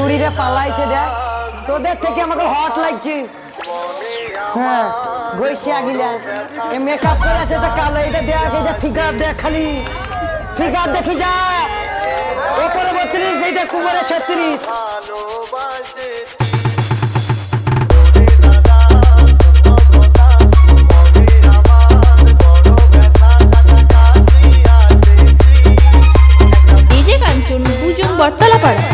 চুরিরে পালাইছে দেখ, তোদের থেকে আমাকে হট লাগছে। হ্যাঁ গৈসে আগিলা এ মেকআপ করে আছে তো কালো, এটা দেখ, এটা ফিগার দেখ, খালি ফিগার দেখি যা, ওপরে 32, এইটা কুমারে 36। ডিজে কাঞ্চন বুজুং বটতলাপাড়া।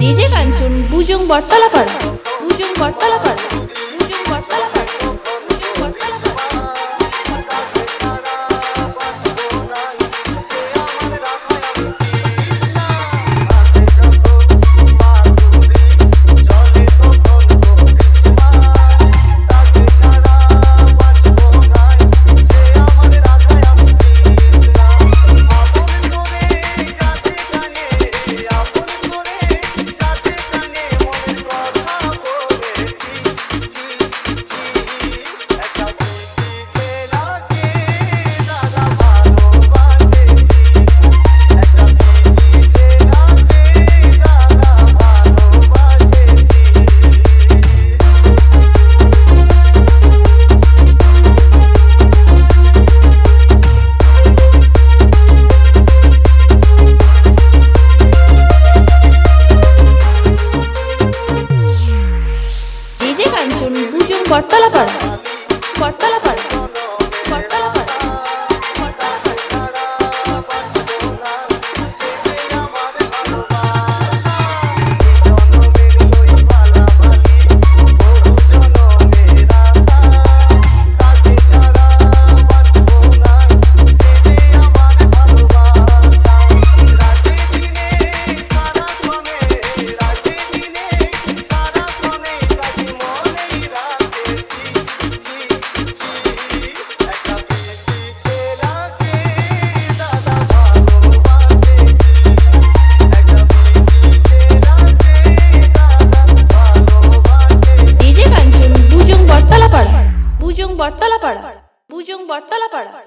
ডিজে কাঞ্চন বুজুং বটতলাপাড়া। বুজুং বটতলাপাড়া। বুজুং বটতলাপাড়া। বুজুং বটতলাপাড়া। ডিজে কাঞ্চন বুজুং বটতলাপাড়া। বটতলাপাড়া। বটতলাপাড়া। ডিজে কাঞ্চন বুজুং বটতলাপাড়া। বুজুং বটতলাপাড়া। বুজুং বটতলাপাড়া।